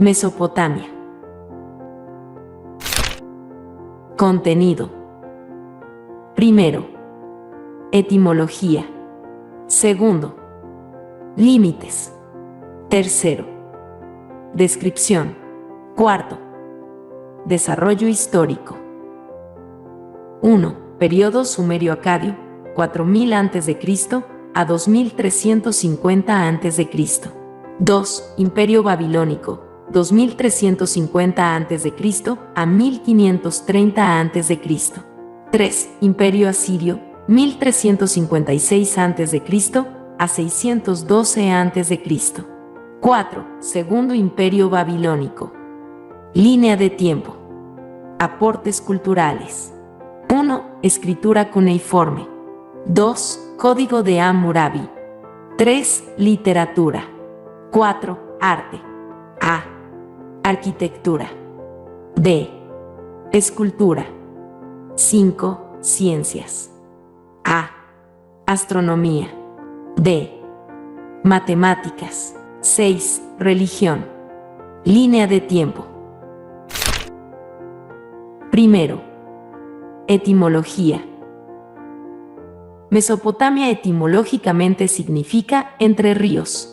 Mesopotamia. Contenido. Primero, etimología. Segundo, límites. Tercero, descripción. Cuarto, desarrollo histórico. 1. Periodo sumerio-acadio, 4000 a.C. a 2350 a.C. 2. Imperio babilónico, 2350 a.C. a 1530 a.C. 3. Imperio asirio, 1356 a.C. a 612 a.C. 4. Segundo Imperio babilónico. Línea de tiempo. Aportes culturales. 1. Escritura cuneiforme. 2. Código de Hammurabi. 3. Literatura. 4. Arte. A. Arquitectura. B. Escultura. 5. Ciencias. A. Astronomía. D. Matemáticas. 6. Religión. Línea de tiempo. Primero, etimología. Mesopotamia etimológicamente significa entre ríos.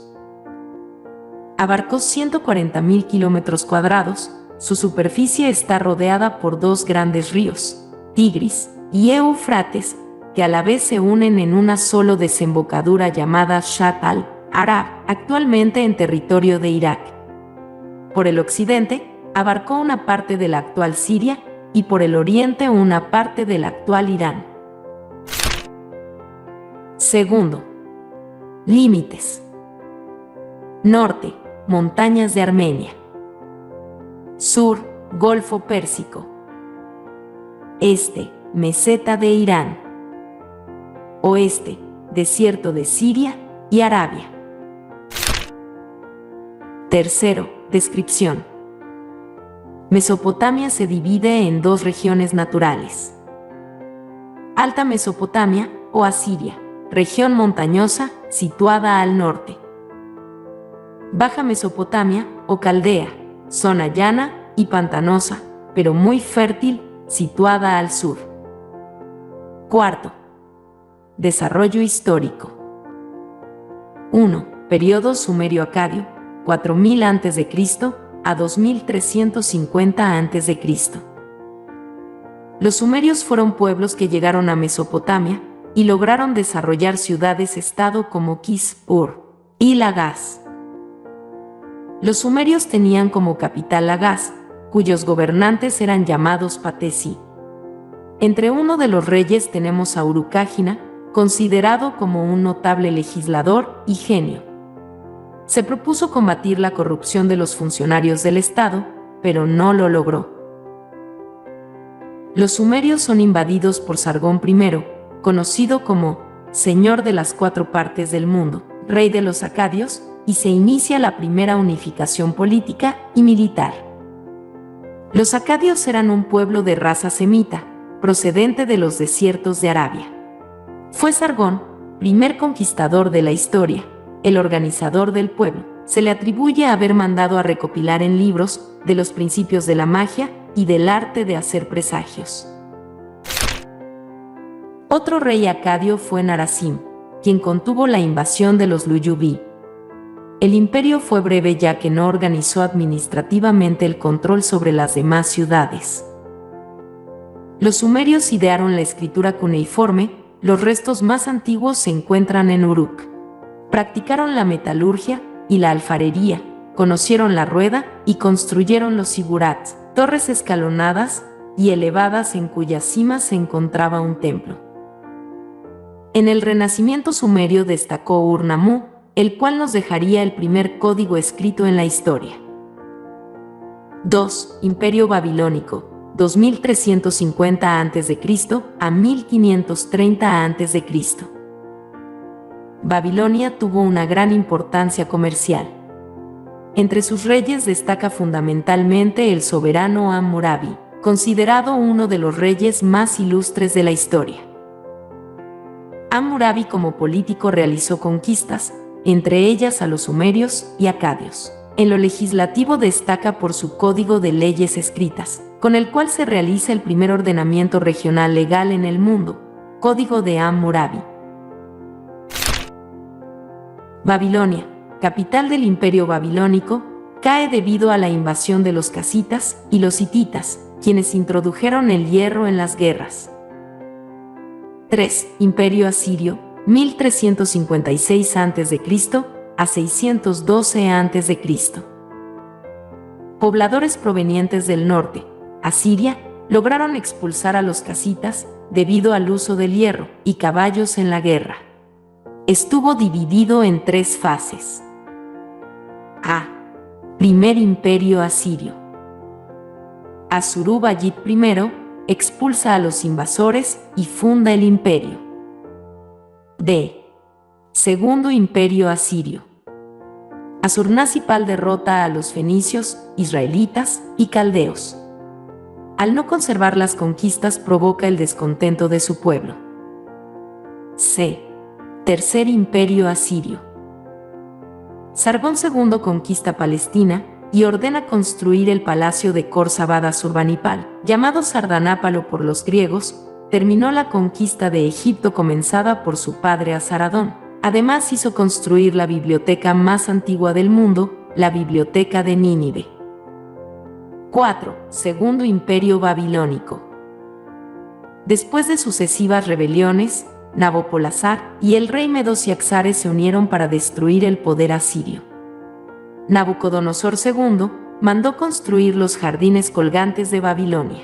Abarcó 140.000 kilómetros cuadrados, su superficie está rodeada por dos grandes ríos, Tigris y Éufrates, que a la vez se unen en una sola desembocadura llamada Shatt al-Arab, actualmente en territorio de Irak. Por el occidente, abarcó una parte de la actual Siria y por el oriente una parte del actual Irán. Segundo, límites. Norte, montañas de Armenia. Sur, Golfo Pérsico. Este, meseta de Irán. Oeste, desierto de Siria y Arabia. Tercero, descripción. Mesopotamia se divide en dos regiones naturales. Alta Mesopotamia o Asiria, región montañosa situada al norte. Baja Mesopotamia o Caldea, zona llana y pantanosa, pero muy fértil, situada al sur. Cuarto, desarrollo histórico. 1. Periodo sumerio-acadio, 4000 a.C. a 2350 a.C. Los sumerios fueron pueblos que llegaron a Mesopotamia y lograron desarrollar ciudades-estado como Kish-Ur y Lagash. Los sumerios tenían como capital Lagash, cuyos gobernantes eran llamados Patesi. Entre uno de los reyes tenemos a Urukágina, considerado como un notable legislador y genio. Se propuso combatir la corrupción de los funcionarios del Estado, pero no lo logró. Los sumerios son invadidos por Sargón I, conocido como Señor de las Cuatro Partes del Mundo, rey de los acadios, y se inicia la primera unificación política y militar. Los acadios eran un pueblo de raza semita, procedente de los desiertos de Arabia. Fue Sargón, primer conquistador de la historia, el organizador del pueblo. Se le atribuye haber mandado a recopilar en libros de los principios de la magia y del arte de hacer presagios. Otro rey acadio fue Narasim, quien contuvo la invasión de los Luyubí. El imperio fue breve ya que no organizó administrativamente el control sobre las demás ciudades. Los sumerios idearon la escritura cuneiforme, los restos más antiguos se encuentran en Uruk. Practicaron la metalurgia y la alfarería, conocieron la rueda y construyeron los zigurats, torres escalonadas y elevadas en cuya cima se encontraba un templo. En el Renacimiento sumerio destacó Ur-Nammu, el cual nos dejaría el primer código escrito en la historia. 2. Imperio babilónico, 2350 a.C. a 1530 a.C. Babilonia tuvo una gran importancia comercial. Entre sus reyes destaca fundamentalmente el soberano Hammurabi, considerado uno de los reyes más ilustres de la historia. Hammurabi como político realizó conquistas, entre ellas a los sumerios y acadios. En lo legislativo destaca por su Código de Leyes Escritas, con el cual se realiza el primer ordenamiento regional legal en el mundo, Código de Hammurabi. Babilonia, capital del Imperio Babilónico, cae debido a la invasión de los casitas y los hititas, quienes introdujeron el hierro en las guerras. 3. Imperio Asirio, 1356 a.C. a 612 a.C. Pobladores provenientes del norte, Asiria, lograron expulsar a los casitas debido al uso del hierro y caballos en la guerra. Estuvo dividido en 3 fases. A. Primer Imperio Asirio. Asuruballid I expulsa a los invasores y funda el imperio. B. Segundo Imperio Asirio. Asurnasipal derrota a los fenicios, israelitas y caldeos. Al no conservar las conquistas provoca el descontento de su pueblo. C. Tercer Imperio Asirio. Sargón II conquista Palestina y ordena construir el palacio de Corsabad Asurbanipal, llamado Sardanápalo por los griegos. Terminó la conquista de Egipto comenzada por su padre Asaradón. Además hizo construir la biblioteca más antigua del mundo, la Biblioteca de Nínive. 4. Segundo Imperio Babilónico. Después de sucesivas rebeliones, Nabopolassar y el rey Medo-Ciaxares se unieron para destruir el poder asirio. Nabucodonosor II mandó construir los jardines colgantes de Babilonia.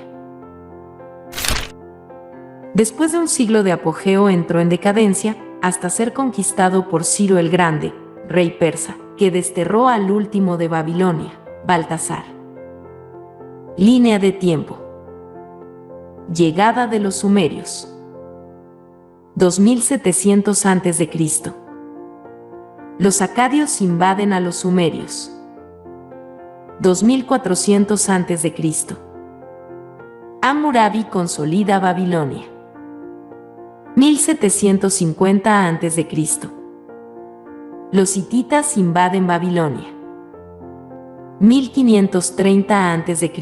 Después de un siglo de apogeo entró en decadencia, hasta ser conquistado por Ciro el Grande, rey persa, que desterró al último de Babilonia, Baltasar. Línea de tiempo. Llegada de los sumerios. 2700 a.C. Los acadios invaden a los sumerios. 2400 a.C. Hammurabi consolida Babilonia. 1750 a.C. Los hititas invaden Babilonia. 1530 a.C.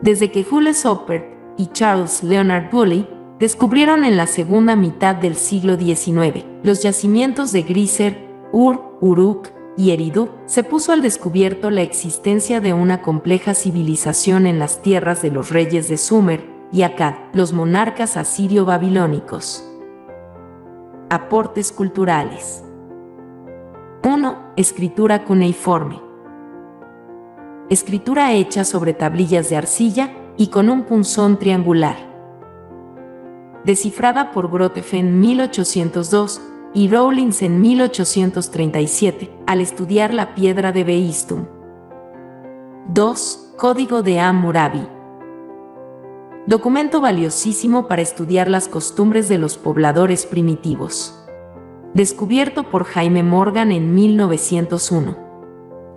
Desde que Jules Oppert y Charles Leonard Woolley descubrieron en la segunda mitad del siglo XIX los yacimientos de Geyser, Uruk y Eridu, se puso al descubierto la existencia de una compleja civilización en las tierras de los reyes de Sumer y Akkad, los monarcas asirio-babilónicos. Aportes culturales. 1. Escritura cuneiforme. Escritura hecha sobre tablillas de arcilla y con un punzón triangular. Descifrada por Grotef en 1802 y Rawlins en 1837, al estudiar la piedra de Behistun. 2. Código de Hammurabi. Documento valiosísimo para estudiar las costumbres de los pobladores primitivos. Descubierto por Jaime Morgan en 1901.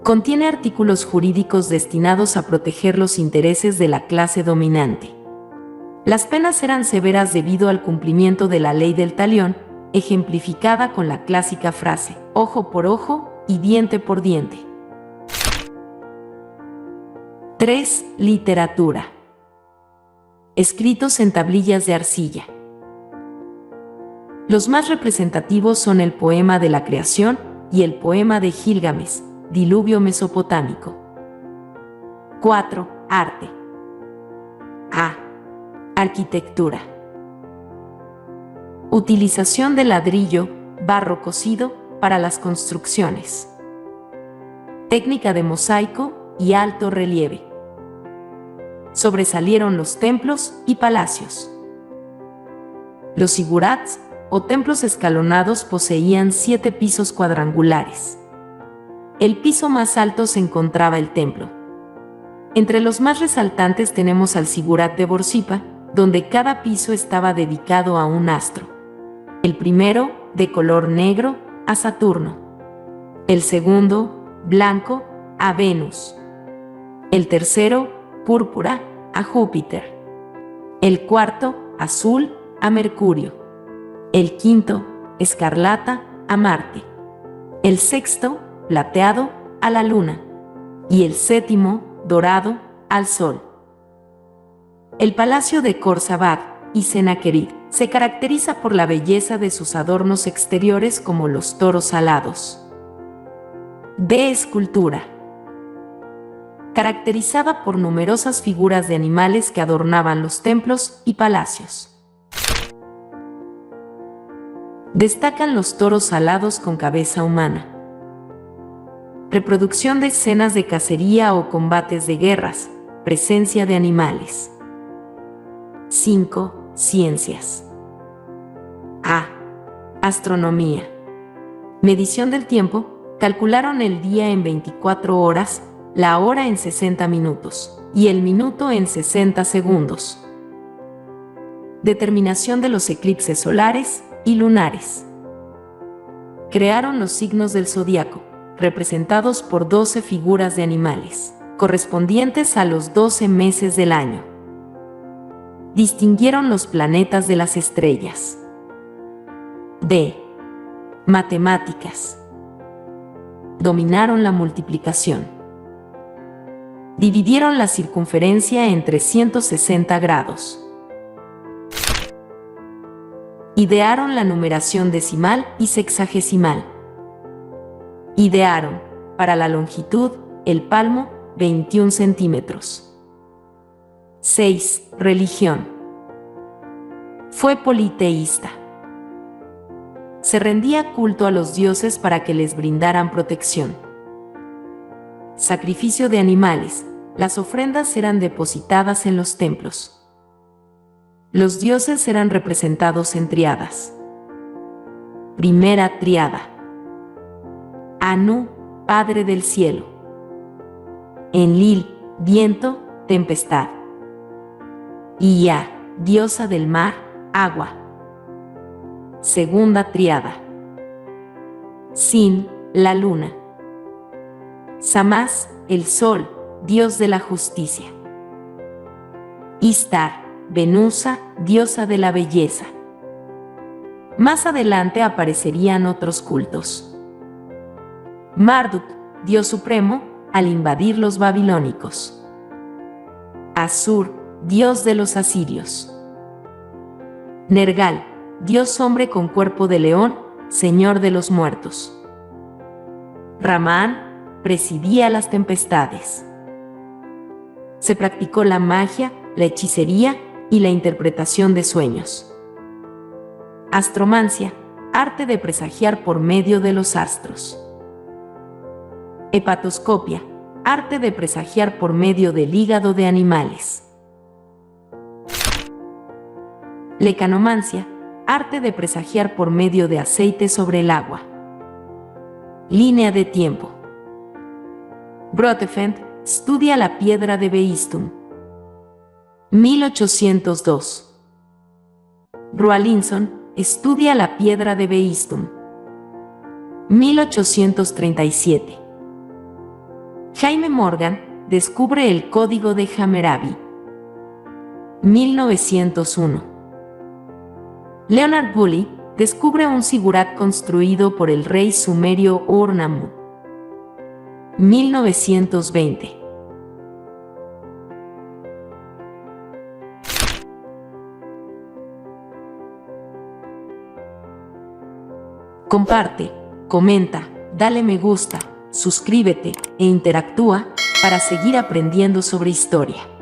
Contiene artículos jurídicos destinados a proteger los intereses de la clase dominante. Las penas eran severas debido al cumplimiento de la ley del talión, ejemplificada con la clásica frase, ojo por ojo y diente por diente. 3. Literatura. Escritos en tablillas de arcilla. Los más representativos son el poema de la creación y el poema de Gilgamesh, Diluvio mesopotámico. 4. Arte. A. Arquitectura. Utilización de ladrillo, barro cocido, para las construcciones. Técnica de mosaico y alto relieve. Sobresalieron los templos y palacios. Los zigurats, o templos escalonados, poseían 7 pisos cuadrangulares. El piso más alto se encontraba el templo. Entre los más resaltantes tenemos al zigurat de Borsippa, donde cada piso estaba dedicado a un astro. El primero, de color negro, a Saturno. El segundo, blanco, a Venus. El tercero, púrpura, a Júpiter. El cuarto, azul, a Mercurio. El quinto, escarlata, a Marte. el sexto, plateado, a la luna, y el séptimo, dorado, al sol. El palacio de Khorsabad y Sennacherib se caracteriza por la belleza de sus adornos exteriores como los toros alados. D. Escultura. Caracterizada por numerosas figuras de animales que adornaban los templos y palacios. Destacan los toros alados con cabeza humana. Reproducción de escenas de cacería o combates de guerras, presencia de animales. 5. Ciencias. A. Astronomía. Medición del tiempo. Calcularon el día en 24 horas, la hora en 60 minutos y el minuto en 60 segundos. Determinación de los eclipses solares y lunares. Crearon los signos del zodiaco, representados por 12 figuras de animales, correspondientes a los 12 meses del año. Distinguieron los planetas de las estrellas. D. Matemáticas. Dominaron la multiplicación. Dividieron la circunferencia en 360 grados. Idearon la numeración decimal y sexagesimal. Idearon, para la longitud, el palmo, 21 centímetros. 6. Religión. Fue politeísta. Se rendía culto a los dioses para que les brindaran protección. Sacrificio de animales. Las ofrendas eran depositadas en los templos. Los dioses eran representados en triadas. Primera triada. Anu, padre del cielo. Enlil, viento, tempestad. Ea, diosa del mar, agua. Segunda triada. Sin, la luna. Samás, el sol, dios de la justicia. Istar, Venusa, diosa de la belleza. Más adelante aparecerían otros cultos. Marduk, dios supremo, al invadir los babilónicos. Asur, dios de los asirios. Nergal, dios hombre con cuerpo de león, señor de los muertos. Ramán, presidía las tempestades. Se practicó la magia, la hechicería y la interpretación de sueños. Astromancia, arte de presagiar por medio de los astros. Hepatoscopia, arte de presagiar por medio del hígado de animales. Lecanomancia, arte de presagiar por medio de aceite sobre el agua. Línea de tiempo. Grotefend estudia la piedra de Behistun. 1802. Rawlinson estudia la piedra de Behistun. 1837. Jaime Morgan descubre el código de Hammurabi. 1901. Leonard Woolley descubre un sigurat construido por el rey sumerio Ur-Nammu. 1920. Comparte, comenta, dale me gusta, suscríbete e interactúa para seguir aprendiendo sobre historia.